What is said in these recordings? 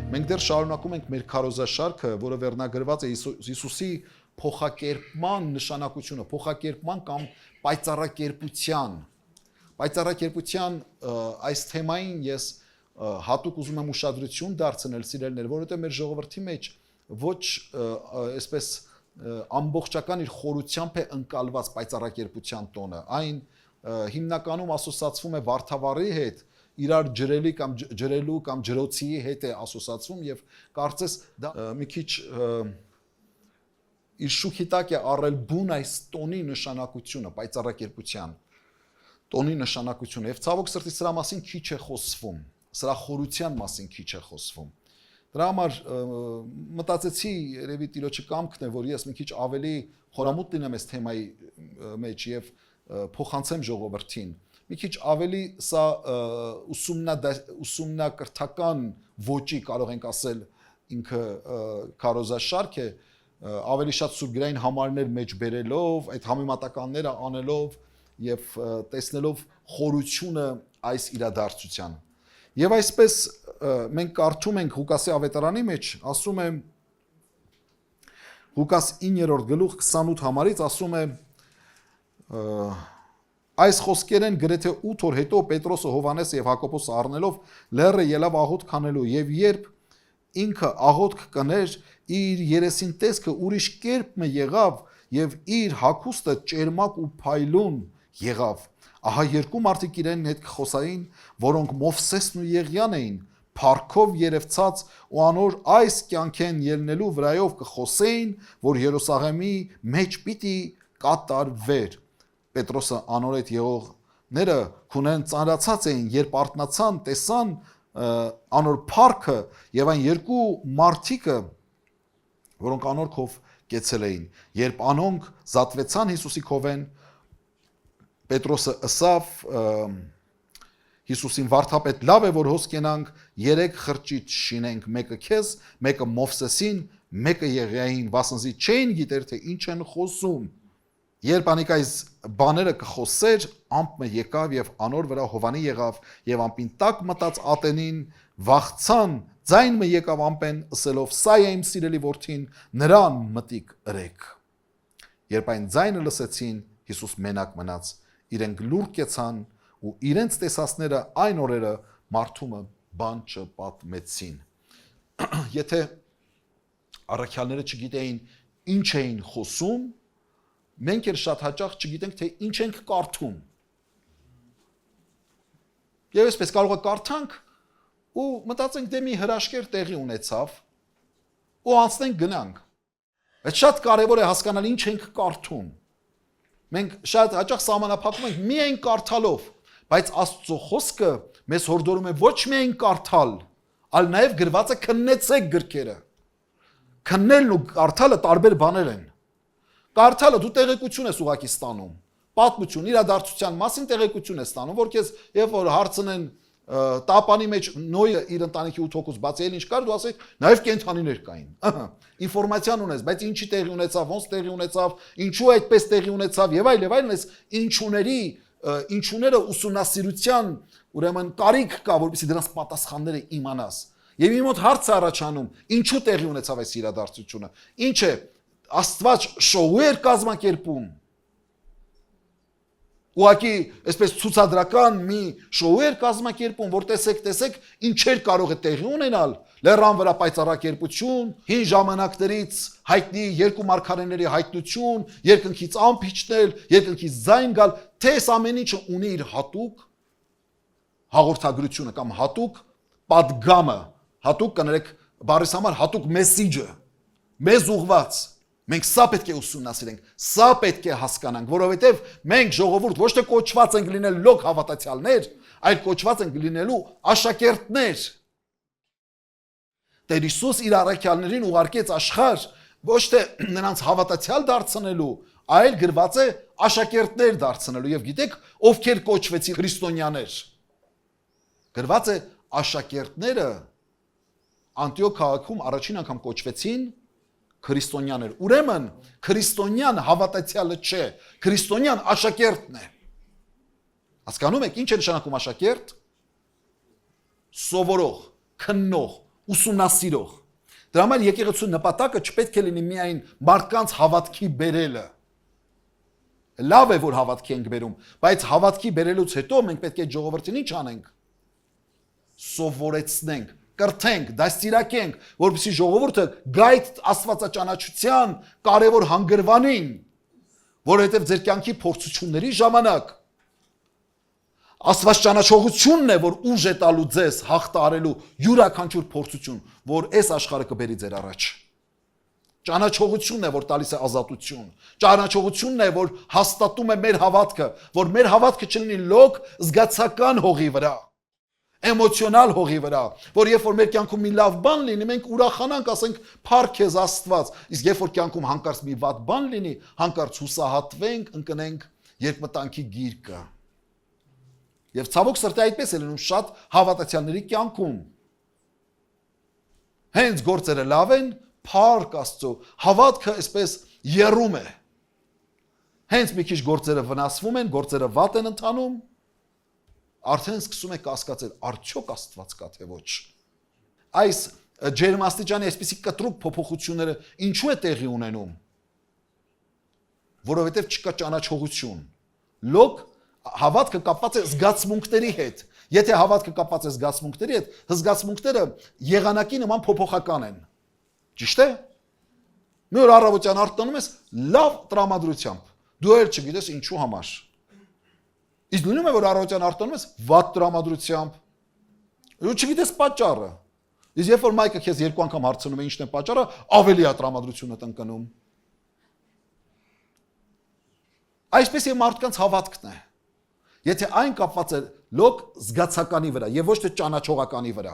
Մենք դեռ շարունակում ենք մեր քարոզաշարքը, որը վերնագրված է Հիսուսի փոխակերպման նշանակությունը, փոխակերպման կամ պայծառակերպության այս թեմային ես հատուկ ուզում եմ ուշադրություն դարձնել, սիրելիներ, որովհետև մեր ժողովրդի մեջ ոչ այսպես ամբողջական իր խորությամբ է ընկալված պայծառակերպության տոնը, այն հիմնականում ասոցացվում է վարդավառի հետ, իրար ջրելու կամ ջրոցի հետ է ասոցացվում եւ կարծես դա մի քիչ իր շուքի տակ է առել բուն այս տոնի նշանակությունը, պայծառակերպության տոնի նշանակությունը եւ ցավոք սրտի սրա մասին քիչ է խոսվում, սրա խորության մասին քիչ է խոսվում։ Դրա համար մտածեցի, երևի տիրոջը կամքն է, որ ես մի քիչ ավելի խորամուտ լինեմ այս թեմայի մեջ եւ փոխանցեմ ժողովրդին։ Մի քիչ ավելի սա ուսումնակրթական ոճի կարող ենք ասել ինքը քարոզաշարք է, ավելի շատ սուրբգրային համարներ մեջ բերելով, այդ համեմատականները անելով եւ տեսնելով խորությունը այս իրադարձության։ Եվ այսպես մենք կարդում ենք Ղուկասի ավետարանի մեջ, ասում է Ղուկաս 9-րդ գլուխ 28 համարից ասում է այս խոսքերեն գրեթե 8 օր հետո Պետրոսը, Հովհաննեսը եւ Հակոբոսը առնելով լեռը ելավ աղոթք քանելու եւ երբ ինքը աղոթք կներ իր երեսին տեսքը ուրիշ կերպ եղավ եւ իր հագուստը ճերմակ ու փայլուն եղավ ահա երկու մարդիկ իրեն հետ կխոսային որոնք Մովսեսն ու Եղիան էին փառքով երևցած ու անոր այս կյանքեն ելնելու վրայով կխոսեին որ Երուսաղեմի մեջ պիտի կատարվեր Պետրոսը անոր այդ եղողները քունեն ծանրացած էին, երբ արթնացան, տեսան անոր փառքը եւ այն երկու մարդիկը, որոնք անոր քով կեցել էին, երբ անոնք զատվեցան Հիսուսի քովեն, Պետրոսը ըսավ Հիսուսին վարդապետ լավ է որ հոս կենանք 3 խրճիթ շինենք, մեկը քեզ, մեկը Մովսեսին, մեկը Եղիային, վասնզի չէին գիտեր թե ինչ են խոսում Երբ անիկ այս բաները կխոսեր, ամպը եկավ եւ անոր վրա Հովանի եղավ եւ ամպին տակ մտած ատենին վախցան, ձայնը եկավ ամպեն ըսելով սա է իմ սիրելի որդին, նրան մտիկ ըրեք։ Երբ այն ձայնը լսեցին, Հիսուս մենակ մնաց, իրենք լուր կեցան ու իրենց տեսածները այն օրերը մարդումը բան չպատմեցին։ Եթե առաքյալները չգիտեին ինչ էին խոսում, մենք էլ շատ հաճախ չգիտենք թե ինչ ենք կարդում։ Եվ այսպես կարող է կարդանք ու մտածենք դե մի հրաշքեր տեղի ունեցավ ու անցնենք գնանք։ Բայց շատ կարևոր է հասկանալ ինչ ենք կարդում։ Մենք շատ հաճախ սահմանափակում ենք միայն կարդալով, բայց Աստծո խոսքը մեզ հորդորում է ոչ միայն կարդալ, այլ նաև գրված է քննեցեք գրքերը։ Քննելն ու կարդալը տարբեր բաներ են։ Կարդալը դու տեղեկություն ես ուղակի ստանում, պատմություն, իրադարձության մասին տեղեկություն ես ստանում, որ քեզ երբ որ հարցնեն տապանի մեջ Նոյը իր ընտանիքի 8 հոգուց բացի էլ ինչ կար, դու ասես նաև կենթանիներ կային։ Ինֆորմացիան ունես, բայց ինչի տեղի ունեցավ, ոնց տեղի ունեցավ, ինչու այդպես տեղի ունեցավ եւ այլն ես ինչուները ուսումնասիրության ուրեմն կարիք կա, որպեսզի դրանց պատասխանները իմանաս։ Եվ իմ մոտ հարց է առաջանում, ինչու տեղի ունեցավ այս իրադարձությունը։ Ինչ է Աստված շոու էր կազմակերպում։ Ուղղակի այսպես ցուցադրական մի շոու էր կազմակերպում, որ տեսեք, ինչեր կարող է տեղի ունենալ։ Լեռան վրա պայծառակերպություն, հին ժամանակներից հայտնի երկու մարգարեների հայտնություն, երկնքից ամպ իջնել, երկնքից ձայն գալ, թե այս ամեն ինչը ունի իր հատուկ հաղորդագրությունը կամ հատուկ պատգամը, հատուկ կներեք բառիս համար հատուկ մեսիջը, մեզ ուղված։ Մենք սա պետք է ուսումնասիրենք, սա պետք է հասկանանք, որովհետև մենք ժողովուրդ ոչ թե կոչված ենք լինել լոկ հավատացյալներ, այլ կոչված ենք լինելու աշակերտներ։ Տեր Հիսուս իր առաքյալներին ուղարկեց աշխարհ ոչ թե նրանց հավատացյալ դարձնելու, այլ գրված է աշակերտներ դարձնելու եւ գիտեք ովքեր կոչվեցին քրիստոնյաներ։ Գրված է աշակերտները Անտիոք քաղաքում առաջին անգամ կոչվեցին քրիստոնյաներ։ Ուրեմն քրիստոնյան հավատացյալը չէ, քրիստոնյան աշակերտն է։ Հասկանում եք ինչ է նշանակում աշակերտ։ Սովորող, քննող, ուսումնասիրող։ Դրա համար եկեղեցու նպատակը չպետք է լինի միայն մարդկանց հավատքի բերելը։ Լավ է, որ հավատքի ենք բերում, բայց հավատքի բերելուց հետո մենք պետք է ժողովրդին ինչ անենք։ Սովորեցնենք, կրթենք, դաստիարակենք, որպեսզի ժողովուրդը գա այդ աստվածաճանաչության կարևոր հանգրվանին, որովհետև ձեր կյանքի փորձությունների ժամանակ աստվածաճանաչողությունն է, որ ուժ է տալու ձեզ հաղթարելու յուրաքանչյուր փորձություն, որ այս աշխարհը կբերի ձեր առաջ։ Ճանաչողությունն է, որ տալիս է ազատություն։ Ճանաչողությունն է, որ հաստատում է մեր հավատքը, որ մեր հավատքը չլինի լոկ զգացական հողի վրա, էմոցիոնալ հողի վրա, որ երբ որ մեր կյանքում մի լավ բան լինի, մենք ուրախանանք, ասենք, փառք քեզ Աստված, իսկ երբ որ կյանքում հանկարծ մի վատ բան լինի, հանկարծ հուսահատվենք, ընկնենք երկմտանքի գիրկը։ Եվ ցավոք սրտի այդպես է լինում շատ հավատացյալների կյանքում։ Հենց գործերը լավ են, փառք Աստծո, հավատքը այսպես եռում է։ Հենց մի քիչ գործերը վնասվում են, գործերը վատ են ընթանում, արդեն սկսում եք կասկածել, արդյոք Աստված կա թե ոչ։ Այս ջերմաստիճանի այսպիսի կտրուկ փոփոխությունները ինչու է տեղի ունենում։ Որովհետև չկա ճանաչողություն։ Լոկ հավատքը կապված է զգացմունքների հետ։ Եթե հավատքը կապված է զգացմունքների հետ, զգացմունքները եղանակի նման փոփոխական են։ Ճիշտ է։ Մի օր առավոտյան արտանում ես լավ տրամադրությամբ։ Դու էլ չգիտես ինչու համար։ Իսկ լինում է որ առավոտյան արտանում ես վատ տրամադրությամբ։ Դու չգիտես պատճառը։ Իսկ երբ որ մայրը քեզ երկու անգամ հարցնում է ինչն է պատճառը, ավելի է տրամադրությունը տնկնում։ Այսպես է մարդկանց հավատքն է։ Եթե այն կապված է լոկ զգացականի վրա եւ ոչ թե ճանաչողականի վրա։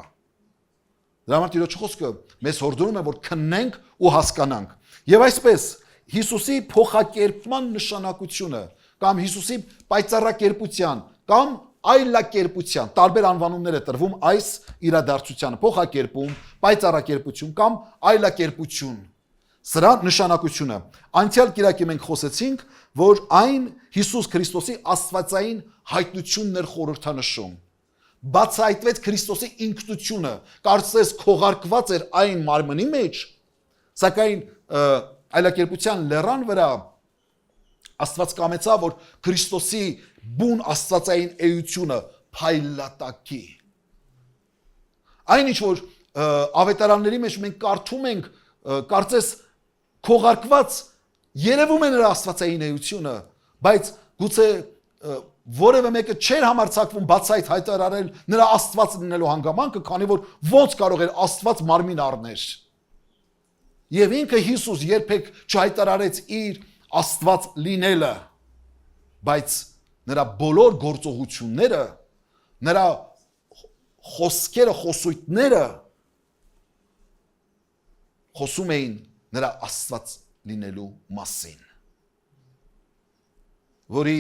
Դրա համար Տիրոջ խոսքը մեզ հորդորում է, որ քննենք ու հասկանանք։ Եվ այսպես Հիսուսի փոխակերպման նշանակությունը կամ Հիսուսի պայծառակերպության կամ այլակերպության տարբեր անվանումներ է տրվում այս իրադարձությանը՝ փոխակերպում, պայծառակերպություն կամ այլակերպություն։ Սրա նշանակությունը անցյալ կիրակի մենք խոսեցինք, որ այն Հիսուս Քրիստոսի աստվածային հայտնությունն էր խորհրդանշում։ Բացահայտվեց Քրիստոսի ինքնությունը, կարծես քողարկված էր այն մարմնի մեջ, սակայն այլակերպության լեռան վրա Աստված կամեցավ, որ Քրիստոսի բուն աստվածային էությունը փայլատակի։ Այն ինչ որ ավետարանների մեջ մենք կարդում ենք, կարծես քողարկված երևում է նրա աստվածային էությունը, բայց գուցե որևէ մեկը չէր համարձակվում բացահայտ հայտարարել նրա աստված լինելու հանգամանքը, քանի որ ոնց կարող էր աստված մարմին առնել։ Եվ ինքը Հիսուս երբեք չհայտարարեց իր աստված լինելը, բայց նրա բոլոր գործողությունները, նրա խոսքերը, խոսույթները խոսում էին նրա աստված լինելու մասին, որի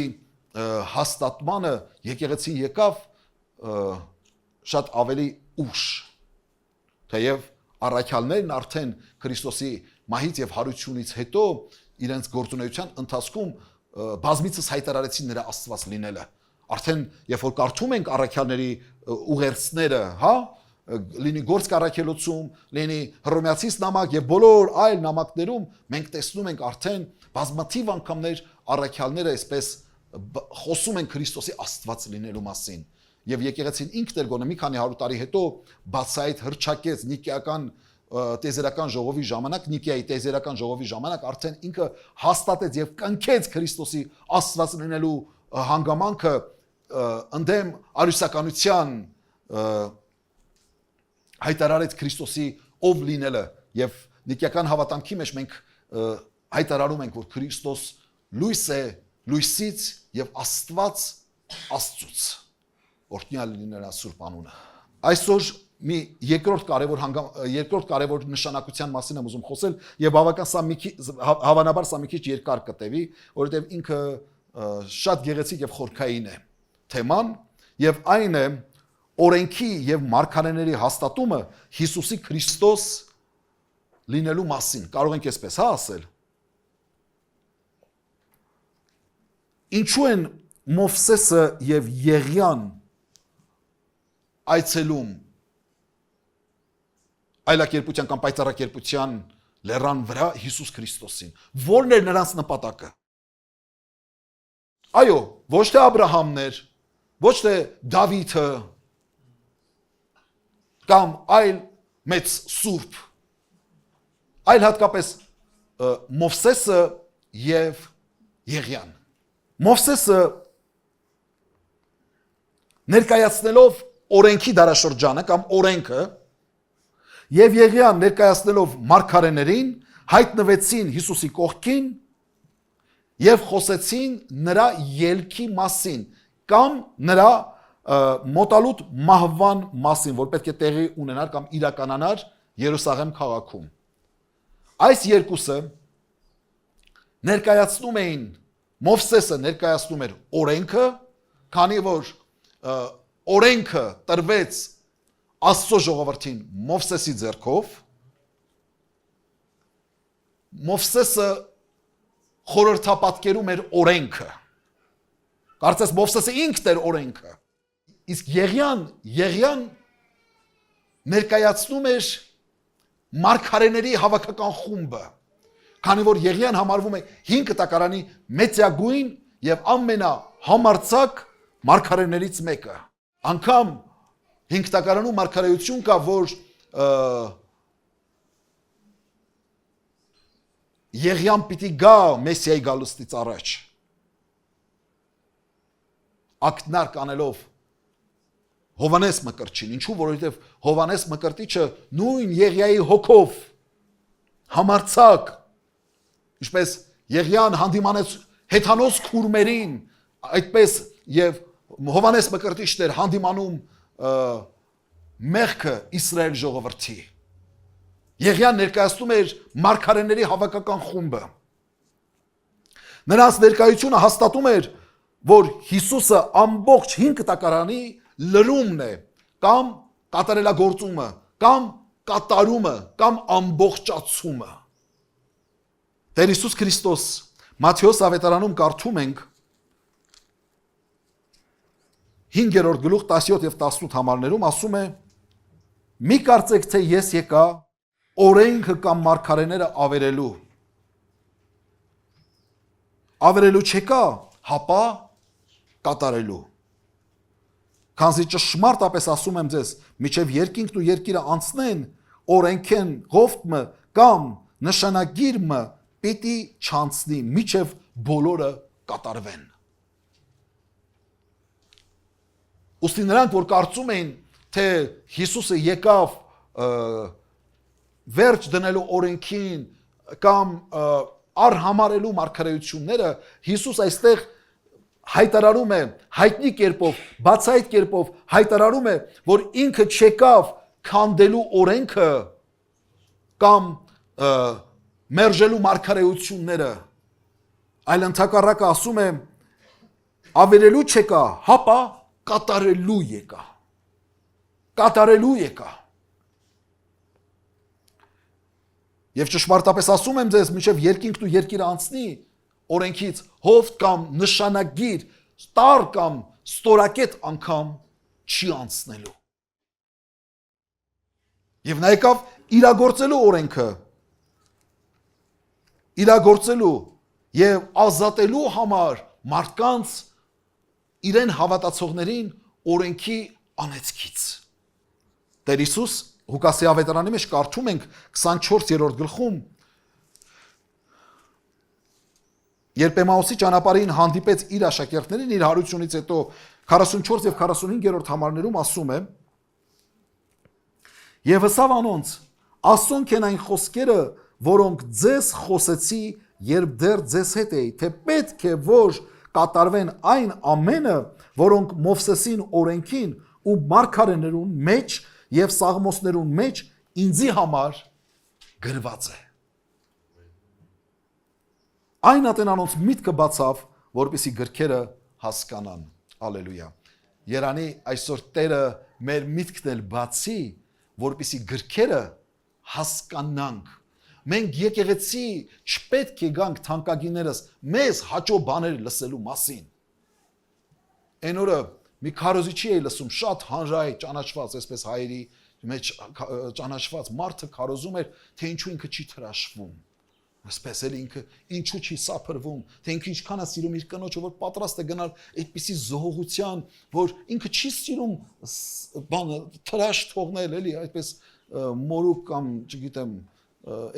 հաստատմանը եկեղեցին եկավ շատ ավելի ուշ, թեև առաքյալներն արդեն Քրիստոսի մահից եւ հարությունից հետո իրենց գործունեության ընթացքում բազմիցս հայտարարեցին նրա աստված լինելը։ Արդեն երբ որ կարդում ենք առաքյալների ուղերձները, հա, լինի Գործք առաքելոցում, լինի Հռոմեացիս նամակ եւ բոլոր այլ նամակներում մենք տեսնում ենք արդեն բազմաթիվ անգամներ առաքյալները այսպես խոսում են Քրիստոսի աստված լինելու մասին։ Եվ եկեղեցին ինքն էր գոնե մի քանի 100 տարի հետո բացահայտ հռչակեց Նիկեական տեզերական ժողովի ժամանակ, Նիկեայի տեզերական ժողովի ժամանակ արդեն ինքը հաստատեց եւ կնքեց Քրիստոսի աստված լինելու հանգամանքը ընդդեմ արյուսականության, հայտարարեց Քրիստոսի ով լինելը եւ Նիկեական հավատամքի մեջ մենք հայտարարում ենք, որ Քրիստոս լույս է լույսից եւ Աստված Աստծուց, օրհնյալ լինի նրա սուրբ անունը։ Այսօր մի երկրորդ կարևոր նշանակության մասին եմ ուզում խոսել եւ հավանաբար սա մի քիչ երկար կտևի, որովհետեւ ինքը շատ գեղեցիկ եւ խորքային է թեման եւ այն է օրենքի եւ մարգարեների հաստատումը Հիսուսի Քրիստոս լինելու մասին։ Կարող ենք այսպես ասել։ Ինչու են Մովսեսը եւ Եղիան այցելում այլակերպության կամ պայծառակերպության լեռան վրա Հիսուս Քրիստոսին։ Որն էր նրանց նպատակը։ Այո, ոչ թե Աբրահամն էր, ոչ թե Դավիթը կամ այլ մեծ սուրբ, այլ հատկապես Մովսեսը եւ Եղիան։ Մովսեսը ներկայացնելով օրենքի դարաշրջանը կամ օրենքը եւ Եղիան ներկայացնելով մարգարեներին հայտնվեցին Հիսուսի կողքին եւ խոսեցին նրա ելքի մասին կամ նրա մոտալուտ մահվան մասին, որ պետք է տեղի ունենար կամ իրականանար Երուսաղեմ քաղաքում։ Այս երկուսը ներկայացնում էին, Մովսեսը ներկայացնում էր օրենքը, քանի որ օրենքը տրվեց Աստծո ժողովրդին Մովսեսի ձեռքով, Մովսեսը խորհրդապատկերում էր օրենքը, կարծես Մովսեսը ինքն էր օրենքը, իսկ Եղիան ներկայացնում էր մարգարեների հավաքական խումբը, քանի որ Եղիան համարվում է 5 տակարանի մեծագույն եւ ամենահամարձակ մարգարեներից մեկը։ Անկամ 5 տակարանում մարգարեություն կա, որ Եղիան պիտի գա Մեսիայի գալուստից առաջ։ Ակնարկ անելով Հովանես Մկրտչին, ինչու, որովհետև Հովանես Մկրտիչը նույն Եղիայի հոգով համարձակ, ինչպես Եղիան հանդիմանեց հեթանոս քուրմերին, այդպես եւ Հովանես Մկրտիչն էր հանդիմանում մեղքը Իսրայել ժողովրդի։ Եղիան ներկայացնում էր մարգարեների հավաքական խումբը։ Նրանց ներկայությունը հաստատում էր, որ Հիսուսը ամբողջ 5 տակարանի լրումն է, կամ կատարելագործումը, կամ կատարումը, կամ ամբողջացումը։ Տեր Հիսուս Քրիստոս Մատթեոս ավետարանում կարդում ենք 5-րդ գլուխ 17 եւ 18 համարներում ասում է. մի կարծեք, թե ես եկա օրենքը կամ մարգարեները ավերելու չեկա, հապա կատարելու։ Քանզի ճշմարտապես ասում եմ ձեզ, մինչև երկինքն ու երկիրը անցնեն, օրենքեն ղովտը կամ նշանագիրը պիտի չանցնի, մինչև բոլորը կատարվեն։ Ուստի նրանք, որ կարծում էին, թե Հիսուսը եկավ վերջ դնելու օրենքին կամ արհամարելու մարգարեությունները, Հիսուս այստեղ հայտարարում է հայտնի կերպով, բացահայտ կերպով հայտարարում է, որ ինքը չեկավ քանդելու օրենքը կամ մերժելու մարգարեությունները, այլ ընդհակառակը ասում է ավերելու չեկա, հապա կատարելու եկա։ Կատարելու եկա։ Եվ ճշմարտապես ասում եմ ձեզ, մինչև երկինքն ու երկիրը անցնի, օրենքից հովտ կամ նշանագիր, տար կամ ստորակետ անգամ չի անցնելու։ Եվ նա եկավ իրագործելու օրենքը, իրագործելու եւ ազատելու համար մարդկանց իրեն հավատացողներին օրենքի անեծքից։ Տեր Հիսուս Ղուկասի ավետարանի մեջ կարդում ենք 24-րդ գլխում, երբ Էմաուսի ճանապարհին հանդիպեց իր աշակերտներին, իր հարությունից հետո 44 եւ 45-րդ համարներում ասում է. Եվ հսավ անոնց, ասոնք են այն խոսքերը, որոնք ձեզ խոսեցի, երբ դեռ ձեզ հետ էի, թե պետք է որ կատարվեն այն ամենը, որոնք Մովսեսին օրենքին ու մարգարեներուն մեջ եւ սաղմոսներուն մեջ ինձի համար գրված է։ Այն ատենանոնց միտքը բացավ, որպեսի գրքերը հասկանան։ Ալելույա։ Երանի այսօր Տերը մեր միտքն էլ բացի, որպեսի գրքերը հասկանանք։ Մենք եկեղեցի չպետք է գանք թանկագիներս մեզ հաճո բաներ լսելու մասին։ Այն օրը մի քարոզիչի է լսում, շատ հանրայ ճանաչված, այսպես հայերի մեջ ճանաչված մարդը քարոզում էր, թե ինչու ինքը չի թրաշվում։ Այսպես էլ ինքը ինչու չի սափրվում, թե ինքը ինչքան է սիրում իր կնոջը, որ պատրաստ է գնալ այդպիսի զողողության, որ ինքը չի սիրում բանը թրաշ թողնել, էլի, այդպես մորուք կամ, չգիտեմ,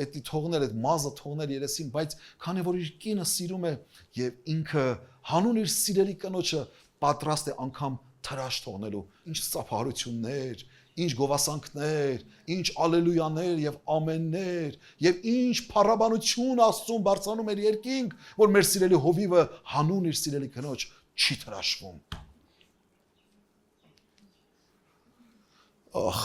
էդի թողնել, այդ մազը թողնել երեսին, բայց քանի որ իր կինը սիրում է եւ ինքը հանուն իր սիրելի կնոջը պատրաստ է անգամ թրաշ թողնելու, ինչ ծափահարություններ, ինչ գովասանքներ, ինչ ալելույաներ եւ ամեններ եւ ինչ փառաբանություն Աստծուն բարձրանում էր երկինք, որ մեր սիրելի հովիվը հանուն իր սիրելի կնոջ չի թրաշվում։ Ախ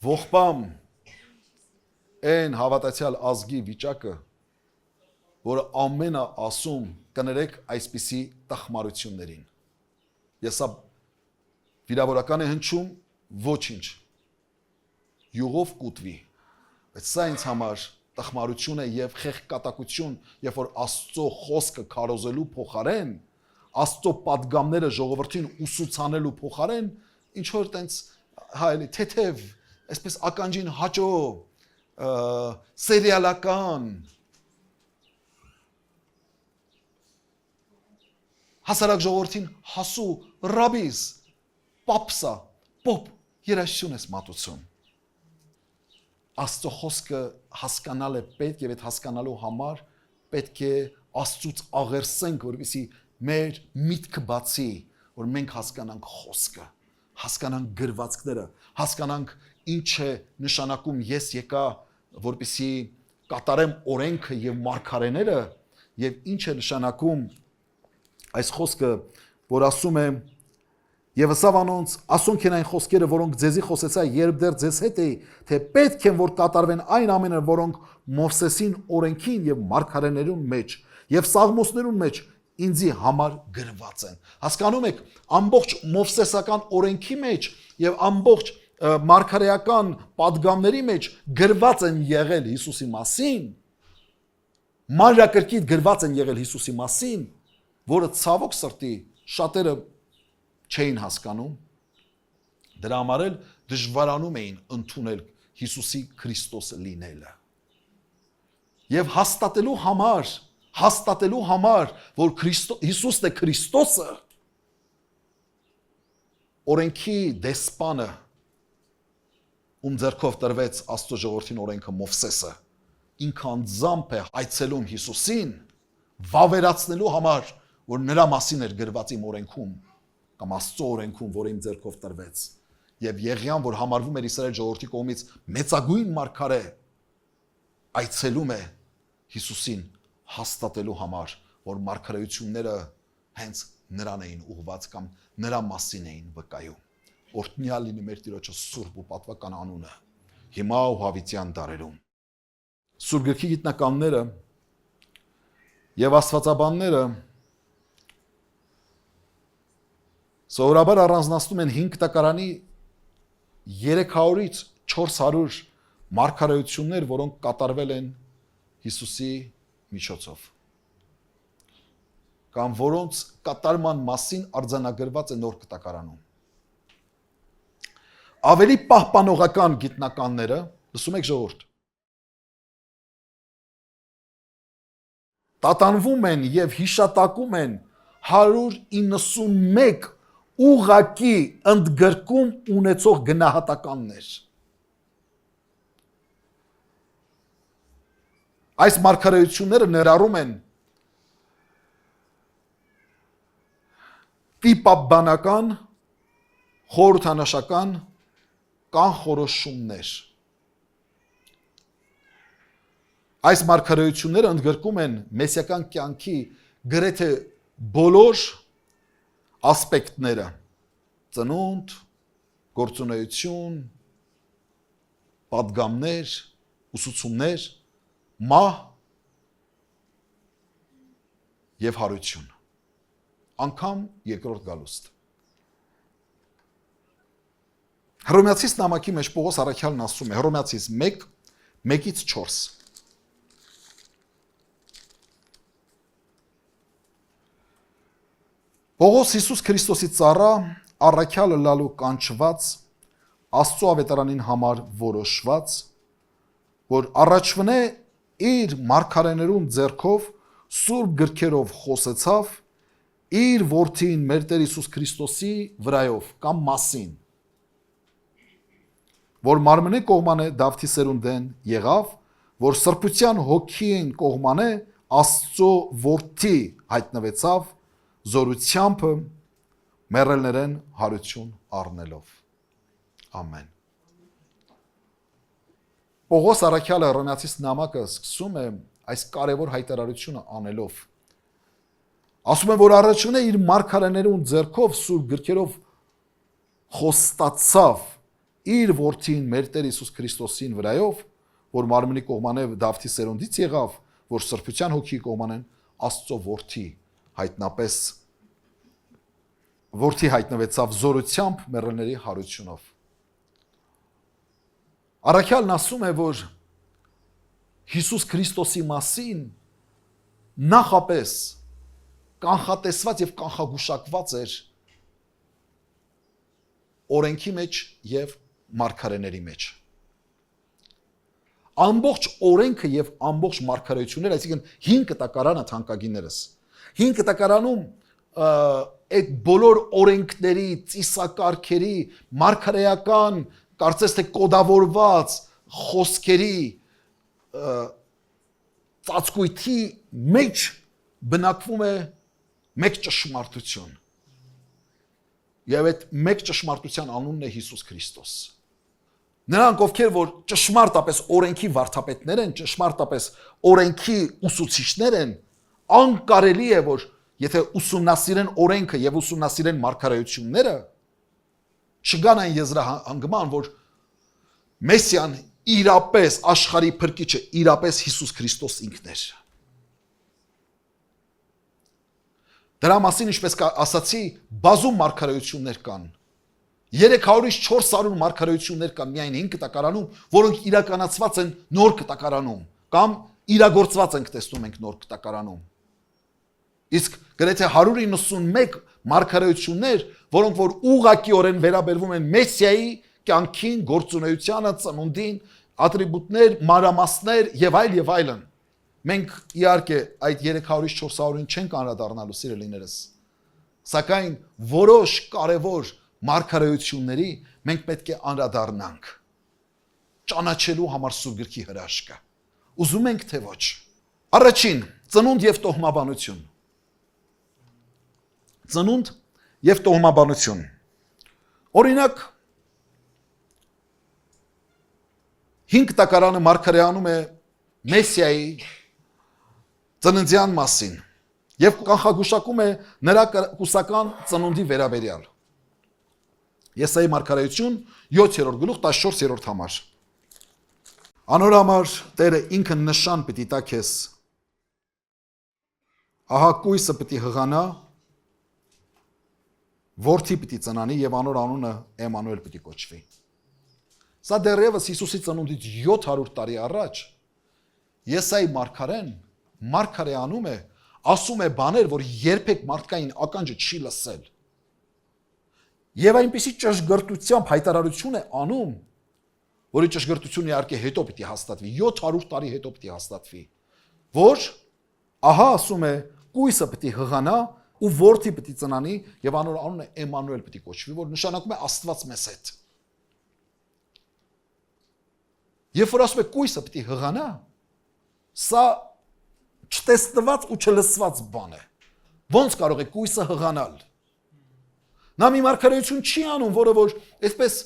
Ողբամ այն հավատացյալ ազգի վիճակը, որը ամենը ասում կներեք այսպիսի տխմարություններին։ Ես սա վիրավորական է հնչում, ոչինչ, յուղով կուտվի, բայց սա ինձ համար տխմարություն է և խեղկատակություն, երբ որ Աստծո խոսքը քարոզելու փոխարեն, Աստծո պատգամները ժողովրդին ուսուցանելու փոխարեն, ինչ որ տենց հայելի թեթև, այսպես ականջին հաճո, սերիալական, հասարակ ժողովրդին հասու, ռաբիս, պապսա, պոպ, երաժշտություն ես մատուցում։ Աստծո խոսքը հասկանալ է պետք եւ այդ հասկանալու համար պետք է Աստծուց աղերսենք, որպեսզի մեր միտքը բացի, որ մենք հասկանանք խոսքը, հասկանանք գրվածքները, հասկանանք ինչ է նշանակում ես եկա, որպեսզի կատարեմ օրենքը եւ մարգարեները եւ ինչ է նշանակում այս խոսքը, որ ասում է եւ ասավ անոնց ասոնք են այն խոսքերը, որոնք ձեզի խոսեցա, երբ դեռ ձեզ հետ էի, թե պետք են որ կատարվեն այն ամենը, որոնք Մովսեսին օրենքին եւ մարգարեներուն մեջ եւ սաղմոսներուն մեջ ինձի համար գրված են։ Հասկանում եք, ամբողջ Մովսեսական օրենքի մեջ եւ ամբողջ մարգարեական պատգամների մեջ գրված են եղել Հիսուսի մասին, մանրակրկիտ գրված են եղել Հիսուսի մասին, որը ցավոք սրտի շատերը չէին հասկանում, դրա համար էլ դժվարանում էին ընդունել Հիսուսի Քրիստոսը լինելը։ Եվ հաստատելու համար, որ Հիսուսն է Քրիստոսը, օրենքի դեսպանը, ում ձեռքով տրվեց Աստծո ժողովրդին օրենքը Մովսեսը, ինքը անձամբ է այցելում Հիսուսին, վավերացնելու համար, որ նրա մասին էր գրված իմ օրենքում, կամ Աստծո օրենքում, որ իմ ձեռքով տրվեց, եւ Եղիան, որ համարվում էր Իսրայել ժողովրդի կողմից մեծագույն մարգարե, այցելում է Հիսուսին հաստատելու համար, որ մարգարեությունները հենց նրան էին ուղված կամ նրա մասին էին վկայում։ Օրհնյալ լինի մեր Տիրոջը սուրբ ու պատվական անունը, հիմա ու հավիտյան դարերում։ Սուրբ գրքի գիտնականները եւ աստվածաբանները սովորաբար առանձնացնում են 5 տակարանի 300-ից 400 մարգարեություններ, որոնք կատարվել են Հիսուսի միջոցով, կամ որոնց կատարման մասին արձանագրված է նոր կտակարանում։ Ավելի պահպանողական գիտնականները, լսում եք ժողովուրդ, տատանվում են եւ հիշատակում են 191 ուղակի ընդգրկում ունեցող գնահատականներ։ Այս մարգարեությունները ներառում են տիպաբանական, խորհրդանշական կանխորոշումներ։ Այս մարգարեությունները ընդգրկում են մեսիական կյանքի գրեթե բոլոր ասպեկտները՝ ծնունդ, գործունեություն, պատգամներ, ուսուցումներ, մահ եւ հարություն, անգամ երկրորդ գալուստ։ Հռոմեացիս նամակի մեջ Պողոս առաքյալն ասում է, Հռոմեացիս 1:1-4 Պողոս Հիսուս Քրիստոսի ծառա առաքյալը լալու կանչված Աստծո ավետարանին համար որոշված, որ առաջվնե իր մարգարեներուն ձեռքով սուրբ գրքերով խոսեցավ իր որդին մեր Տեր Հիսուս Քրիստոսի վրայով կամ մասին, որ մարմնի կողմանե Դավթի սերունդեն եղավ, որ սրբության հոգին կողմանե Աստծո որդի հայտնվեցավ զորությամբ մեռելներեն հարություն առնելով։ Ամեն։ Պողոս առաքյալը Հռոմեացիս նամակը սկսում է այս կարևոր հայտարարությունը անելով։ Ասում է, որ առաջինը իր մարգարեներուն ձեռքով սուրբ գրքերով խոստացավ իր որդին մեր Տեր Հիսուս Քրիստոսին վրայով, որ մարմնի կողմանե Դավթի սերունդից եղավ, որ սրբության հոգի կողմանեն Աստծո որդի հայտնվեցավ զորությամբ մեռելների հարությունով։ Առաքյալն ասում է, որ Հիսուս Քրիստոսի մասին նախապես կանխատեսված եւ կանխագուշակված էր օրենքի մեջ եւ մարգարեների մեջ։ Ամբողջ օրենքը եւ ամբողջ մարգարեությունները, այսինքն 5 կտակարանը թանկագիներս։ 5 կտակարանում այդ բոլոր օրենքների, ծիսակարգերի, մարգարեական, կարծես թե կոդավորված խոսքերի ծածկույթի մեջ բնակվում է մեկ ճշմարտություն։ Եվ այդ մեկ ճշմարտության անունն է Հիսուս Քրիստոս։ Նրանք, ովքեր որ ճշմարտապես օրենքի վարդապետներ են, ճշմարտապես օրենքի ուսուցիչներ են, անկարելի է, որ եթե ուսումնասիրեն օրենքը եւ ուսումնասիրեն մարգարեությունները, չգան այն եզրահանգման, որ Մեսիան իրապես աշխարհի փրկիչը իրապես Հիսուս Քրիստոս ինքն էր։ Դրա մասին, ինչպես ասացի, բազում մարգարեություններ կան։ 300-ից 400 մարգարեություններ կան միայն 5 կտակարանում, որոնք իրականացված են նոր կտակարանում կամ իրագործված ենք տեսնում ենք նոր կտակարանում։ Իսկ գրեթե 191 մարգարեություններ, որոնք որ ուղղակիորեն վերաբերվում են Մեսիայի կյանքին, գործունեությանը, ծնունդին, ատրիբուտներ, մանրամասներ եւ այլն։ Մենք իհարկե այդ 300-ից 400-ին չենք անդրադառնալու սիրելիներս։ Սակայն որոշ կարևոր մարգարեությունների մենք պետք է անդրադառնանք ճանաչելու համար Սուրբ գրքի հրաշքը։ Ուզում ենք թե ոչ։ Առաջին, ծնունդ եւ տոհմաբանություն։ Ծնունդ եւ տոհմաբանություն։ Օրինակ 5 տակարանը մարգարեանում է Մեսիայի ծննդյան մասին եւ կանխագուշակում է նրա կուսական ծնունդի վերաբերյալ։ Եսայի մարգարեություն 7-րդ գլուխ 14-րդ համար։ Անոր համար Տերը ինքը նշան պիտի տա քեզ։ Ահա կույսը պիտի հղանա, որդի պիտի ծնանի եւ անոր անունը Էմանուել պիտի կոչվի։ Սա դեռևս Հիսուսի ծնունդից 700 տարի առաջ Եսայի մարգարեն մարգարեանում է, ասում է բաներ, որ երբեք մարդկային ականջը չի լսել։ Եվ այնպիսի ճշգրտությամբ հայտարարություն է անում, որի ճշգրտությունը իհարկե հետո պիտի հաստատվի, 700 տարի հետո պիտի հաստատվի, որ ահա ասում է կույսը պիտի հղանա ու որդի պիտի ծնանի եւ անոր անունը Էմանուել պիտի կոչվի, որ նշանակում է Աստված մեզ հետ։ Երբ որ ասում է կույսը պիտի հղանա, սա չտեսնված ու չլսված բան է։ Ոնց կարող է կույսը հղանալ։ Նա մի մարգարեություն չի անում, որը որ այսպես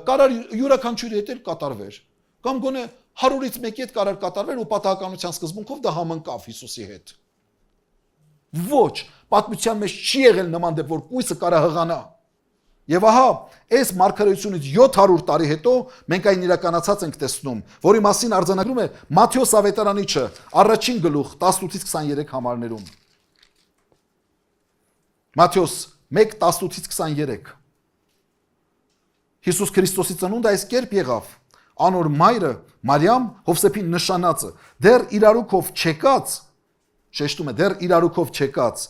կարար յուրաքանչյուրի հետ էլ կատարվեր, կամ գոնե 100-ից մեկի հետ կարար կատարվեր ու պատահականության սկզբունքով դա համընկավ Հիսուսի հետ։ Ոչ, պատմության մեջ չի եղել նման դեպք, որ կույսը կարա հղանա։ Եվ ահա, այս մարգարեությունից 700 տարի հետո մենք այն իրականացած ենք տեսնում, որի մասին արձանագրում է Մատթեոս ավետարանիչը առաջին գլուխ 18-ից 23 համարներում։ Մատթեոս 1:18-ից 23։ Հիսուս Քրիստոսի ծնունդը այս կերպ եղավ։ Անոր մայրը Մարիամ Հովսեփին նշանածը դեռ իրարուքով չեկած, շեշտում է դեռ իրարուքով չեկած,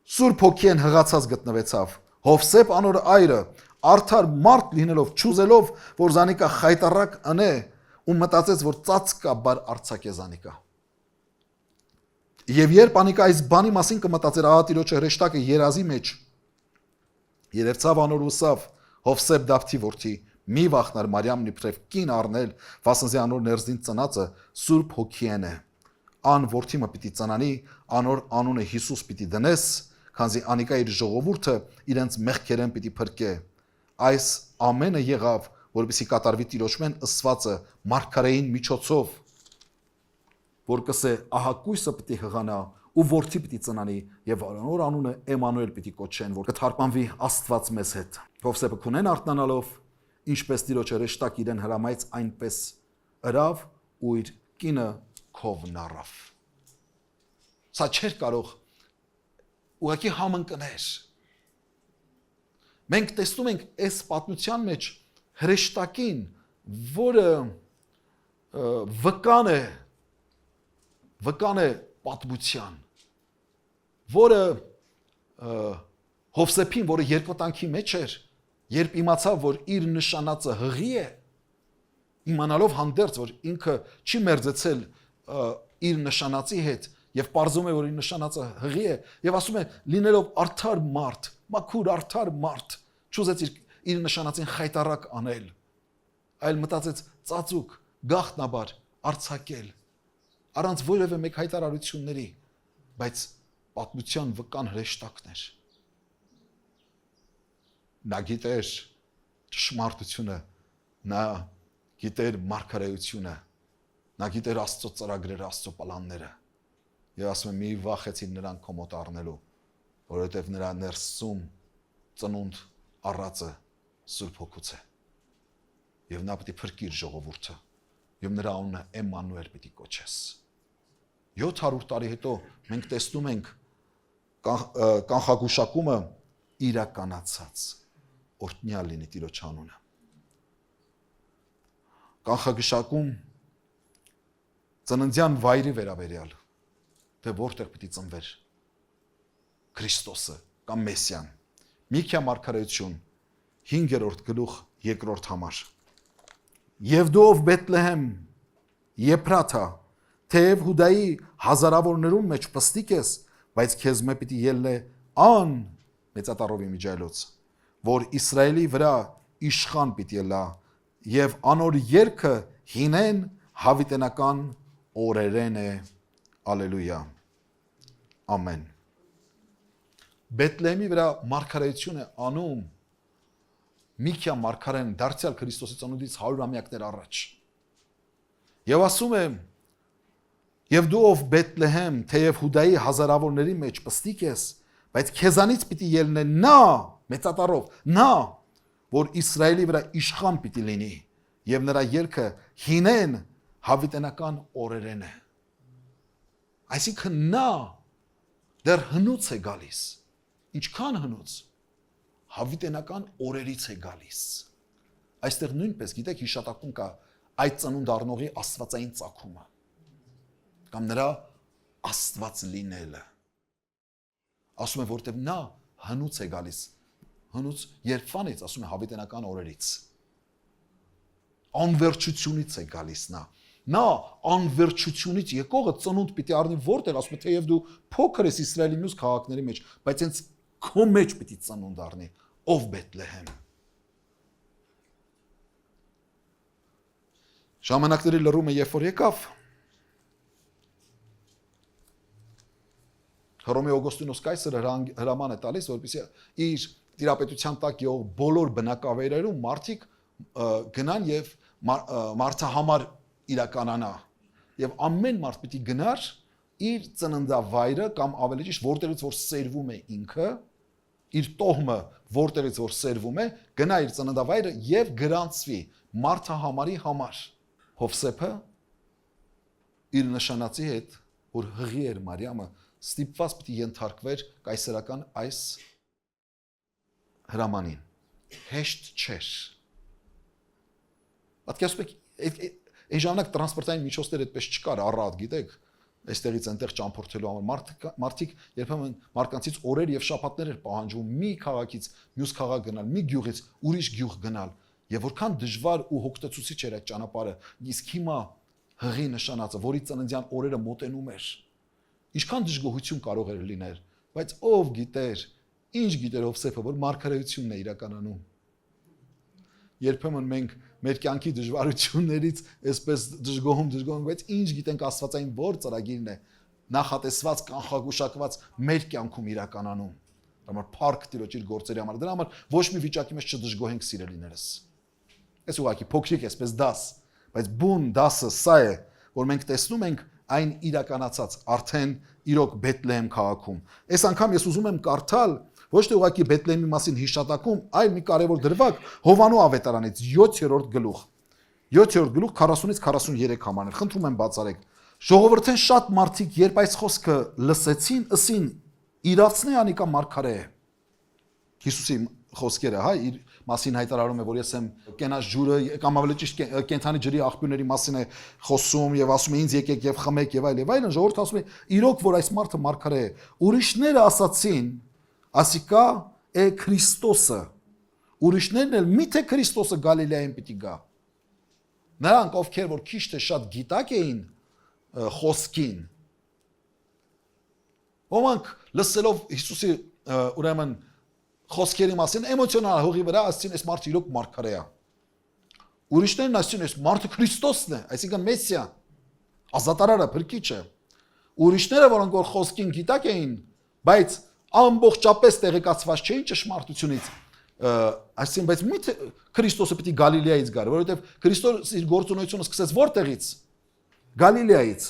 Սուրբ հոգին հղացած գտնվեցավ։ Հովսեփ անոր այրը արդար մարդ լինելով ճուզելով, որ զանիկա խայտարակ անե ու մտածեց, որ ծածկա բար արցակե զանիկա։ Եվ երբ անիկա այս բանի մասին կմտածեր ահա տիրոջը հրեշտակը երազի մեջ երևցավ անոր ուսավ Հովսեփ Դավթի որդի մի վախնար Մարիամն իբրև կին առնել վասնզի անոր ներզին ծնածը Սուրբ հոգին է ան որդիմը պիտի ծնանի անոր անունը Հիսուս պիտի դնես քանզի անիկա իր ժողովուրդը իրենց մեղքերեն պիտի փրկե այս ամենը եղավ որպեսզի կատարվի տիրոջմեն ըսվածը մարգարեին միջոցով որ կսե ահա կույսը պիտի հղանա ու որդի պիտի ծնանի եւ անոր անունը Էմանուել պիտի կոչեն որ կթարգմանվի Աստված մեզ հետ Հովսեփը քունեն արթնանալով ինչպես տիրոջ հրեշտակ իրեն հրամայեց այնպես ըրավ ու իր կինը քովն առավ սա չէր կարող ուղղակի համընկներ մենք տեսնում ենք այս պատմության մեջ հրեշտակին որը վկան է պատմության որը Հովսեփին որը երկոտանքի մեջ էր երբ իմացավ որ իր նշանածը հղի է իմանալով հանդերձ որ ինքը չի մերձեցել իր նշանածի հետ եւ պարզում է որ իր նշանածը հղի է եւ ասում է լինելով արդար մարդ մաքուր արդար մարդ ճուզեց իր նշանածին խայտարակ անել այլ մտածեց ծածուկ գախտնաբար արցակել առանց որևէ մեկ հայտարարությունների բայց պատմության վկան հրեշտակներ նա գիտեր ճշմարտությունը նա գիտեր մարգարեությունը նա գիտեր Աստծո ծրագրերը Աստծո պլանները եւ ասում է մի վախեցին նրան քո մոտ առնելու որովհետեւ նրա ներսում ծնունդ առածը Սուրբ Հոգուց է եւ նա պիտի փրկի իր ժողովուրդը եւ նրա անունը Էմանուել պիտի կոչես 700 տարի հետո մենք տեսնում ենք կանխագուշակումը իրականացած օրհնյալ լինի Տիրոջ անունը կանխագուշակում ծննդյան վայրի վերաբերյալ թե որտեղ պիտի ծնվեր Քրիստոսը կամ Մեսիան Միքիա մարգարեություն 5-րդ գլուխ 2-րդ համար Եվ դու ով Բեթլեհեմ Եփրաթա թեև Հուդայի հազարավորներուն մեջ պստիկ ես բայց քեզ մե պիտի ելնե ան մեծատառովի միջայլոց որ Իսրայելի վրա իշխան պիտի ելա եւ անոր երգը հինեն հավիտենական օրերեն է Ալելույա ամեն Բեթլեհեմի վրա մարգարեություն է անում Միքիա մարգարեն դարձյալ Քրիստոսի ծնունդից 100-ամյակներ առաջ եւ ասում է Եվ դու ով Բեթլեհեմ թեև Հուդայի հազարավորների մեջ պստիկ ես բայց քեզանից պիտի ելնե նա մեծատառով նա որ Իսրայելի վրա իշխան պիտի լինի եւ նրա երգը հինեն հավիտենական օրերեն է այսինքն նա դեռ հնուց է գալիս ինչքան հնուց հավիտենական օրերից է գալիս այստեղ նույնպես գիտեք հիշատակում կա այդ ծնունդ առնողի աստվածային ծագումը կամ նրա աստված լինելը ասում է որտեվ նա հնուց է գալիս հնուց երբանից ասում է հավիտենական օրերից անվերջությունից է գալիս նա անվերջությունից եկողը ծնունդ պիտի առնի որտեղ ասում է թեև դու փոքր ես Իսրայելի մյուս քաղաքների մեջ բայց հենց քո մեջ պիտի ծնունդ առնի ով Բեթլեհեմ ժամանակների լռումը երբ որ եկավ Հռոմի Օգոստինոս կայսրը հրաման է տալիս որպեսզի իր տիրապետության տակ եղող բոլոր բնակավայրերում մարդիկ գնան եւ մարդահամար իրականանա եւ ամեն մարդ պիտի գնար իր ծննդավայրը կամ ավելի ճիշտ որտեղից որ սերվում է ինքը իր տոհմը որտեղից որ սերվում է գնա իր ծննդավայրը եւ գրանցվի մարդահամարի համար Հովսեփը իր նշանածի հետ որ հղի էր Մարիամը ստիպված պիտի ենթարկվեր կայսերական այս հրամանին հեշտ չէր պատկերացրեք այն ժամանակ տրանսպորտային միջոցներ այդպես չկար առատ գիտեք այստեղից այնտեղ ճամփորդելու համար մարդիկ երբեմն մարկանցից օրեր եւ շաբաթներ էր պահանջում մի քաղաքից մյուս քաղաք գնալ, մի գյուղից ուրիշ գյուղ գնալ, եւ որքան դժվար ու հոգտեցուցիչ էր այդ ճանապարհը, իսկ հիմա հղի նշանածը, որի ծննդյան օրերը մոտենում էր, ինչքան դժգոհություն կարող էր լինել, բայց ով գիտեր, ինչ գիտեր Հովսեփը, որ մարգարեությունն է իրականանում։ Երբեմն մենք մեր կյանքի դժվարություններից այսպես դժգոհում, բայց ինչ գիտենք Աստվածային որ ծրագիրն է նախատեսված, կանխագուշակված մեր կյանքում իրականանում։ Դրա համար փառք Տիրոջ իր գործերի համար։ Դրա համար ոչ մի վիճակի մեջ չդժգոհենք սիրելիներս։ Այս ուղղակի փոքրիկ էսպես դաս, բայց բուն դասը սա է, որ մենք տեսնում ենք այն իրականացած արդեն իրոք Բեթլեհեմ քաղաքում։ Այս անգամ ես ուզում եմ կարդալ ոչ թե ուղղակի Բեթլեհեմի մասին հիշատակում, այլ մի կարևոր դրվագ Հովանու ավետարանից 7-րդ գլուխ 40-ից 43 համարներ։ Խնդրում եմ բացարեք։ Ժողովրդեն շատ մարդիկ երբ այս խոսքը լսեցին, ըսին իրացնե անիկա մարգարե է։ Հիսուսի խոսքերը, հա, իր մասին հայտարարում է, որ ես եմ կենաց ջուրը, կամ ավելի ճիշտ կենթանի ջրի աղբյուրների մասին է խոսում եւ ասում է ինձ եկեք եւ խմեք եւ այլն, ժողովուրդը ասում է իրոք որ այս մարդը մարգարե է։ Ուրիշները ասացին, ասիկա է Քրիստոսը։ Ուրիշներն էլ միթե Քրիստոսը Գալիլեայից պիտի գա։ Նրանք ովքեր որ քիչ թե շատ գիտակ էին խոսքին, ոմանք լսելով Հիսուսի ուրեմն խոսքերի մասին էմոցիոնալ հողի վրա ասեցին այս մարդը իրոք մարգարե է։ Ուրիշներն ասեցին այս մարդը Քրիստոսն է, այսինքն Մեսիա, ազատարարը, փրկիչը։ Ուրիշները որոնք որ խոսքին գիտակ էին, բայց ամբողջապես տեղեկացված չէին ճշմարտությունից, այսինքն բայց միթե Քրիստոսը պիտի Գալիլեայից գար, որովհետև Քրիստոս իր գործունեությունը սկսեց որտեղից։ Գալիլեայից։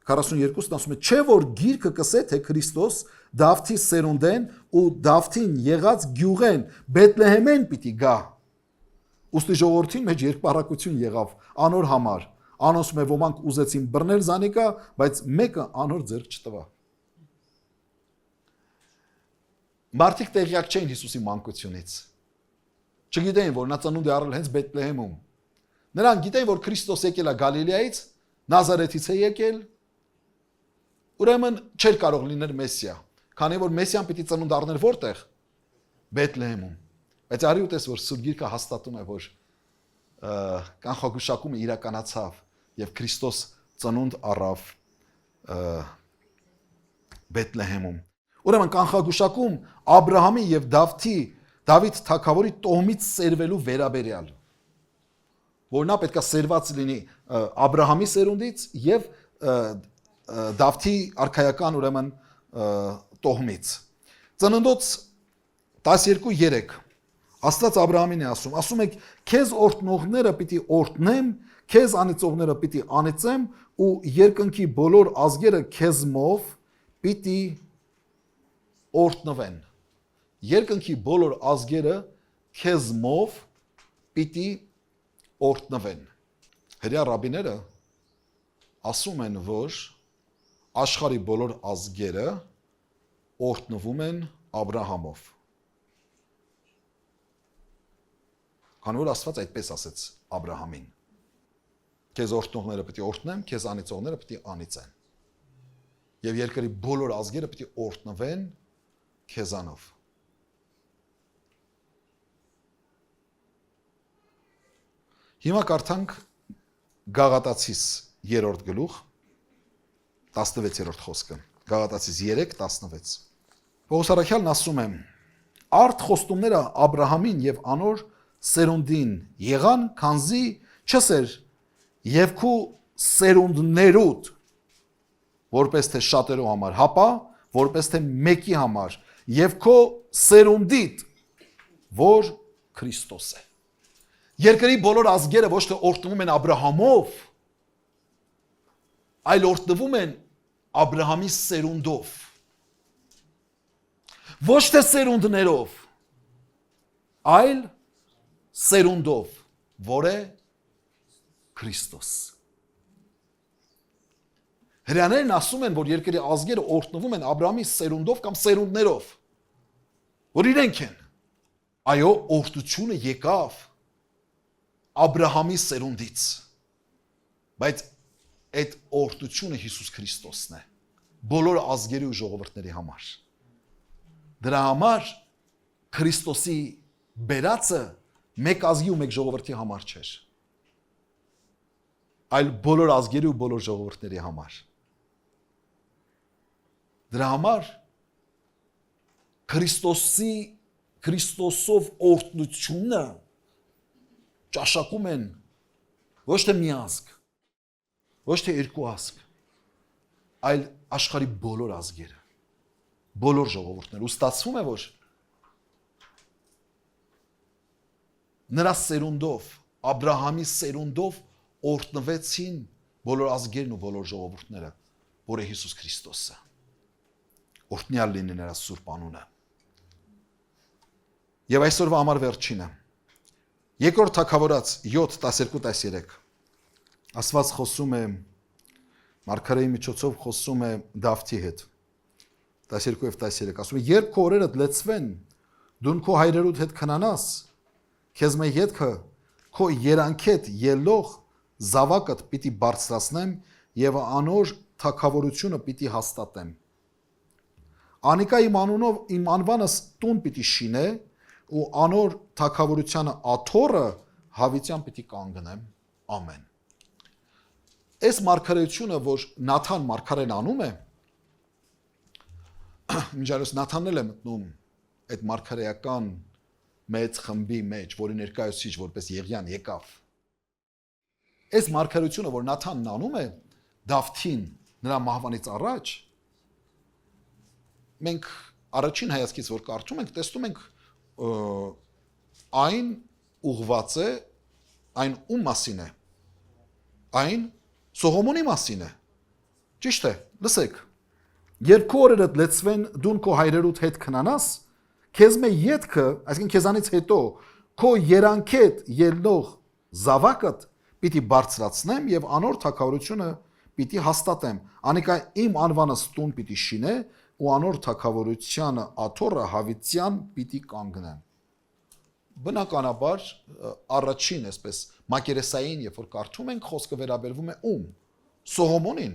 42-ն ասում է, չէ որ գիրքը կսե թե Քրիստոս Դավթի սերունդեն ու Դավթին եղած գյուղեն Բեթլեհեմեն պիտի գա։ Ուստի ժողովրդին մեջ երկպառակություն եղավ անոր համար։ Անոնց մե ոմանք ուզեցին բռնել զանիկա, բայց մեկը անոր ձեռք չտվա։ Մարդիկ տեղյակ չէին Հիսուսի մանկությունից։ Չգիտեին, որ նա ծնունդ է առել հենց Բեթլեհեմում։ Նրանք գիտեին, որ Քրիստոս եկել է Գալիլեայից, Նազարեթից է եկել։ Ուրեմն չէր կարող լինել Մեսիա, քանի որ Մեսիան պիտի ծնունդ առներ որտեղ։ Բեթլեհեմում։ Բայց արի ուտես, որ Սուրբ Գիրքը հաստատում է, որ կանխագուշակումը իրականացավ եւ Քրիստոս ծնունդ առավ Բեթլեհեմում։ Ուրեմն կանխագուշակում Աբրահամի եւ Դավիթ թագավորի տոհմից սերվելու վերաբերյալ, որ նա պետքա սերված լինի Աբրահամի սերունդից եւ Դավթի արքայական ուրեմն տոհմից։ Ծննդոց 12:3 Աստված Աբրահամին է ասում եք քեզ օրտնողները պիտի օրտնեմ, քեզ անիծողները պիտի անիծեմ ու երկնքի բոլոր ազգերը քեզմով պիտի օրտնվեն։ Երկնքի բոլոր ազգերը քեզմով պիտի օրտնվեն։ Հրյա ռաբիները ասում են, որ աշխարհի բոլոր ազգերը օրտնվում են Աբրահամով։ Քանի որ Աստված այդպես ասեց Աբրահամին. Քեզ օրտնողները պիտի օրտնեմ, քեզ անիծողները պիտի անիծեն։ Եվ երկրի բոլոր ազգերը պիտի օրտնվեն քեզանով։ Հիմա կարդանք Գաղատացիս 3-րդ գլուխ 16-րդ խոսքը։ Գաղատացիս 3:16։ Պողոս առաքյալն ասում է. Արդ խոստումները Աբրահամին եւ անոր սերունդին եղան, քանզի չսեր եւ քու սերունդներուդ որպես թե շատերու համար, հապա որպես թե մեկի համար եւ քո սերունդիդ, որ Քրիստոս է։ Երկրի բոլոր ազգերը ոչ թե օրտնվում են Աբրահամով, այլ օրտնվում են Աբրահամի սերունդով։ Ոչ թե սերունդներով, այլ սերունդով, որ է Քրիստոս։ Հրեաներն ասում են, որ երկրի ազգերը օրտնվում են Աբրահամի սերունդով կամ սերունդներով, որ իրենք են։ Այո, օրդությունը եկավ Աբրահամի սերունդից, բայց այդ օրհնությունը Հիսուս Քրիստոսն է բոլոր ազգերի ու ժողովուրդների համար։ Դրա համար Քրիստոսի բերածը մեկ ազգի ու մեկ ժողովրդի համար չէր, այլ բոլոր ազգերի ու բոլոր ժողովուրդների համար։ Դրա համար Քրիստոսով օրհնությունը ճաշակում են ոչ թե մի ազգ, ոչ թե երկու ազգ, այլ աշխարհի բոլոր ազգերը, բոլոր ժողովուրդները։ Ու ստացվում է, որ նրա սերունդով, Աբրահամի սերունդով օրհնվեցին բոլոր ազգերն ու բոլոր ժողովուրդները, որ է Հիսուս Քրիստոսը։ Օրհնյալ լինի նրա սուրբ անունը։ Եվ այսօրվա համար վերջինը։ Երկրորդ Թագավորաց 7:12-13 Աստված խոսում է Մարգարեի միջոցով խոսում է Դավթի հետ 12 եւ 13 ասում է երբ քո օրերդ լեցվեն դու քո հայրերուդ հետ քնանաս քեզ մե ետքը քո երանքետ ելող զավակդ պիտի բարձրացնեմ եւ անոր թագավորությունը պիտի հաստատեմ Անիկա իմ անունով իմ անվանս տուն պիտի շինե ու անոր թագավորությանը աթոռը հավիտյան պիտի կանգնեմ ամեն Այս մարգարեությունը որ Նաթան մարգարեն անում է Միջարոս Նաթանն էլ է մտնում այդ մարգարեական մեծ խմբի մեջ որի ներկայացուցիչ որպես Եղիան եկավ Այս մարգարեությունը որ Նաթանն անում է Դավթին նրա մահվանից առաջ մենք առաջին հայացքից որ կարդում ենք տեսնում ենք այն ուղված է այն ում մասին է այն Սողոմոնի մասին է ճիշտ է լսեք երբ քո օրերդ լեցվեն դու քո հայրերուդ հետ քնանաս քեզ մե ետքը այսինքն քեզանից հետո քո երանքետ ելնող զավակդ պիտի բարձրացնեմ եւ անոր թագավորությունը պիտի հաստատեմ անիկա իմ անվանս տուն պիտի շինե ու անոր թագավորությանը աթոռը հավիտյան պիտի կանգնեմ բնականաբար առաջին այսպես մակերեսային երբ որ կարդում ենք խոսքը վերաբերվում է ում Սողոմոնին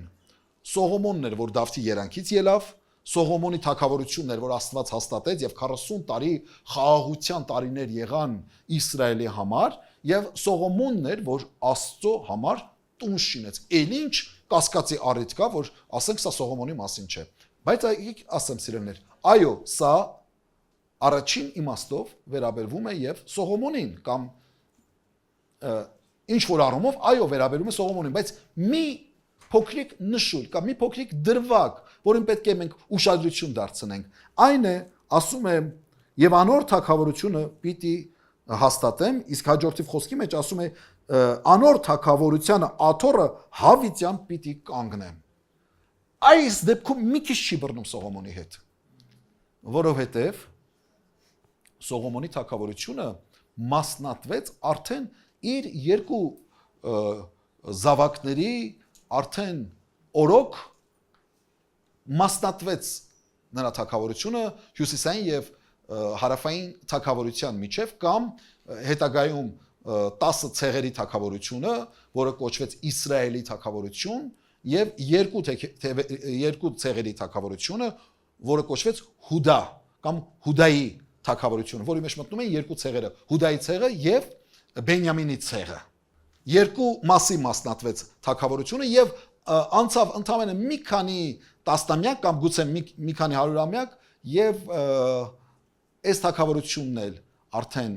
Սողոմոնն էր որ Դավթի երանքից ելավ Սողոմոնի թագավորությունն էր որ Աստված հաստատեց եւ 40 տարի խաղաղության տարիներ եղան Իսրայելի համար եւ Սողոմոնն էր որ Աստծո համար տուն շինեց ել ինչ կասկածի առիթ կա որ ասենք սա Սողոմոնի մասին չէ բայց ասեմ սիրելիներ այո սա առաջին իմաստով վերաբերվում է եւ Սողոմոնին կամ ինչ որ առումով այո վերաբերում է Սողոմոնին բայց մի փոքրիկ նշույլ կամ մի փոքրիկ դրվագ որին պետք է մենք ուշադրություն դարձնենք այն է ասում է եւ անոր թագավորությունը պիտի հաստատեմ իսկ հաջորդիվ խոսքի մեջ ասում է անոր թագավորությանը աթոռը հավիտյան պիտի կանգնեմ այս դեպքում մի քիչ չի բռնում Սողոմոնի հետ որովհետև Սողոմոնի թագավորությունը մասնատվեց արդեն իր երկու զավակների արդեն օրոք մասնատվեց նրա թագավորությունը հյուսիսային եւ հարավային թագավորության միջև կամ հետագայում 10 ցեղերի թագավորությունը, որը կոչվեց Իսրայելի թագավորություն եւ երկու ցեղերի թագավորությունը, որը կոչվեց Հուդա կամ Հուդայի թագավորությունը, որի մեջ մտնում են երկու ցեղերը, Հուդայի ցեղը եւ Բենյամինի ցեղը։ Երկու մասի մասնատվեց թագավորությունը եւ անցավ ընդամենը մի քանի տասնամյակ կամ գուցե մի քանի հարյուրամյակ եւ այս թագավորությունն էլ արդեն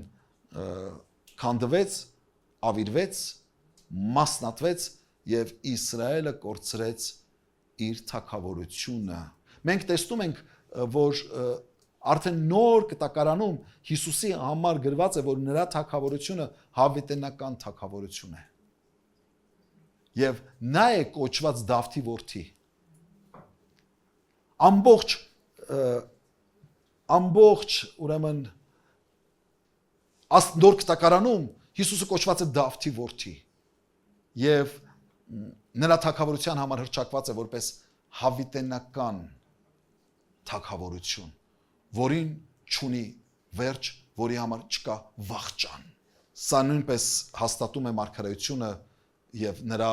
քանդվեց, ավիրվեց, մասնատվեց եւ Իսրայելը կորցրեց իր թագավորությունը։ Մենք տեսնում ենք, որ արդեն նոր կտակարանում Հիսուսի համար գրված է, որ նրա թագավորությունը հավիտենական թագավորություն է։ Եվ նա է կոչված Դավթի որդի։ Ամբողջ ուրեմն նոր կտակարանում Հիսուսը կոչված է Դավթի որդի։ Եվ նրա թագավորության համար հռչակված է որպես հավիտենական թագավորություն, որին չունի վերջ, որի համար չկա վախճան։ Սա նույնպես հաստատում է մարգարեությունը եւ նրա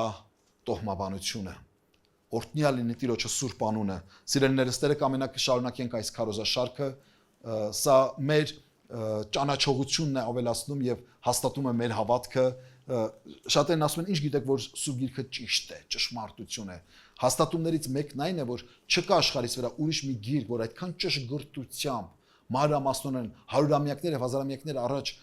տոհմաբանությունը։ Օրհնյալ լինի Տիրոջը սուրբ անունը։ Սիրելիներս, Տերը կամենա կշարունակենք այս քարոզաշարքը, սա մեր ճանաչողությունն է ավելացնում եւ հաստատում է մեր հավատքը։ Շատերն ասում են, ինչ գիտեք, որ Սուրբ Գիրքը ճիշտ է, ճշմարտություն է։ Հաստատումներից մեկն այն է, որ չկա աշխարհիս վրա ուրիշ մի գիրք, որ այդքան ճշգրտությամբ, մանրամասնորեն հարյուրամյակներ եւ հազարամյակներ առաջ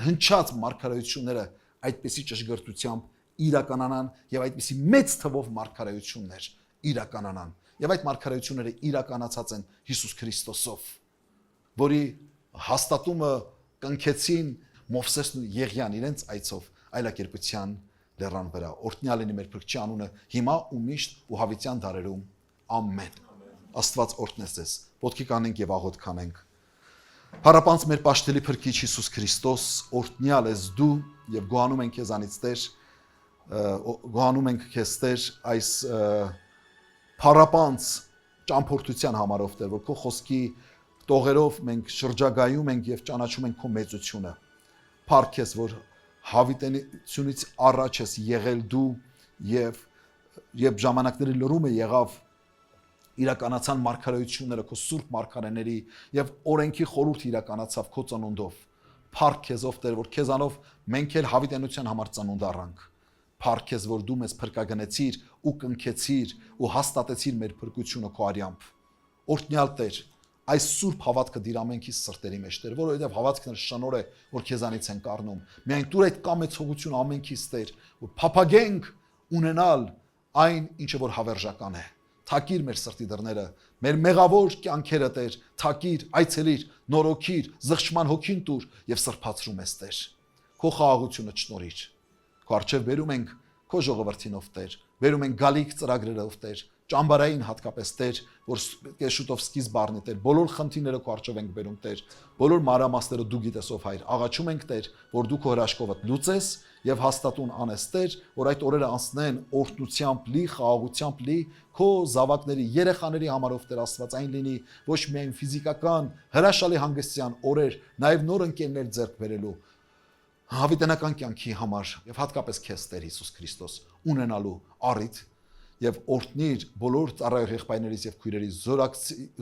հնչած մարգարեությունները այդպիսի ճշգրտությամբ իրականանան եւ այդպիսի մեծ թվով մարգարեություններ իրականանան։ Եվ այդ մարգարեությունները իրականացած են Հիսուս Քրիստոսով, որի հաստատումը կնքեցին Մովսեսն ու Եղիան իրենց այցով այլակերպության լեռան վրա։ Օրհնյալ լինի մեր Փրկչի անունը հիմա ու միշտ ու հավիտյան դարերում։ Ամեն։ Աստված օրհնես ձեզ։ Ոտքի կանենք եւ աղոթք անենք։ Փառապանծ մեր Պաշտելի Փրկիչ Հիսուս Քրիստոս, օրհնյալ ես դու եւ գոհանում ենք քեզանից Տեր, գոհանում ենք քեզ Տեր այս փառապանծ ճամփորդության համարով Տեր, որ քո խոսքի տողերով մենք շրջագայում ենք եւ ճանաչում ենք քո մեծությունը։ Փառք ես, որ հավիտենությունից առաջ ես եղել դու եւ ժամանակների լրումը եղավ իրականացան մարգարեությունները քո սուրբ մարգարեների եւ օրենքի խորհուրդ իրականացավ քո ծնունդով։ Փառք ես ով Տեր, որ քեզանով մենք էլ հավիտենության համար ծնունդ առանք։ Փառք ես, որ դու մեզ փրկագնեցիր ու կնքեցիր ու հաստատեցիր մեր փրկությունը քո արյամբ։ Օրհնյալ Տեր, այս սուրբ հավատքը դիրամենքի սրտերի մեջ Տեր, որովհետև հավատքն շնորհ է, որ քեզանից ենք առնում։ Միայն դու այդ կամեցողություն ամենքից Տեր, որ փափագենք ունենալ այն, ինչը որ հավերժական է։ Թակիր մեր սրտի դռները, մեր մեղավոր կյանքերը Տեր, թակիր, այցելիր, նորոգիր, զղջման հոգին տուր եւ սրբացրու մեզ Տեր։ Քո խաղաղությունը չնորիր։ Քո առջև բերում ենք քո ժողովրդինով Տեր, բերում ենք գալիք ծրագրերով Տեր, ճամբարային հատկապես Տեր, որ շուտով սկիզբ առնի Տեր, բոլոր խնդիրները քո առջև ենք բերում Տեր, բոլոր մանրամասները դու գիտես ով Հայր, աղաչում ենք Տեր, որ դու քո հրաշքովդ լուծես եւ հաստատուն անես Տեր, որ այդ օրերը անցնեն օրհնությամբ լի, խաղաղությամբ լի, քո զավակների, երեխաների համարով Տեր Աստված, այն լինի ոչ միայն ֆիզիկական, հրաշալի հանգստյան օրեր, նաեւ նոր ընկերներ ձեռք բերելու հավիտենական կյանքի համար եւ հատկապես քեզ Տեր Հիսուս Քրիստոս ունենալու առիթ եւ օրհնիր բոլոր ծառայող եղբայրներից եւ քույրերից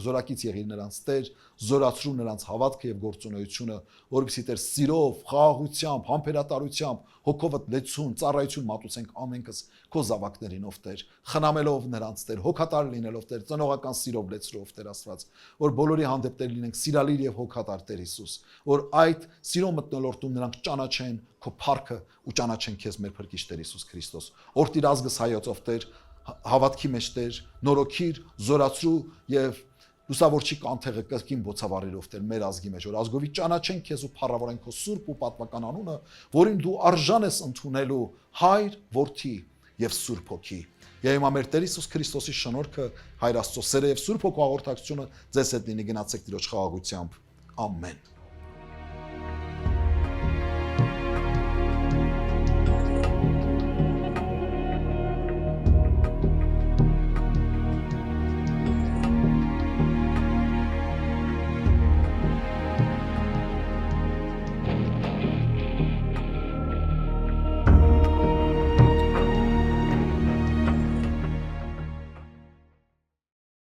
զորակից եղիր նրանց Տեր, զորացրու նրանց հավատքը եւ գործունեությունը, որովհետեւ Տեր սիրով, խաղաղությամբ, համբերատարությամբ, հոգովդ լեցուն, ծառայություն մատուցենք ամենքս քո զավակներին ով Տեր, խնամելով նրանց Տեր, հոգատար լինելով Տեր, ծնողական սիրով լեցրով Տեր Աստված, որ բոլորի հանդեպ Տեր լինենք սիրալիր եւ հոգատար Տեր Հիսուս, որ այդ սիրո մթնոլորտում նրանք ճանաչեն քո փառքը ու ճանաչեն քեզ մեր Փրկիչ Տեր Հիսուս Քրիստոս։ Օրհնիր ազգս հայոցով Տեր, հավատքի մեջ Տեր, նորոգիր, զորացրու եւ լուսավորչի կանթեղը կրկին բոցավառելով Տեր մեր ազգի մեջ, որ ազգովի ճանաչեն քեզ ու փառավորեն քո սուրբ ու պատվական անունը, որին դու արժան ես ընդունելու Հայր, Որդի եւ Սուրբ Հոգի։ Եվ հիմա մեր Տեր Հիսուս Քրիստոսի շնորհքը, Հայր Աստծո սերը եւ Սուրբ Հոգու հաղորդակցությունը ձեզ հետ լինի, գնացեք Տիրոջ խաղաղությամբ։ Ամեն։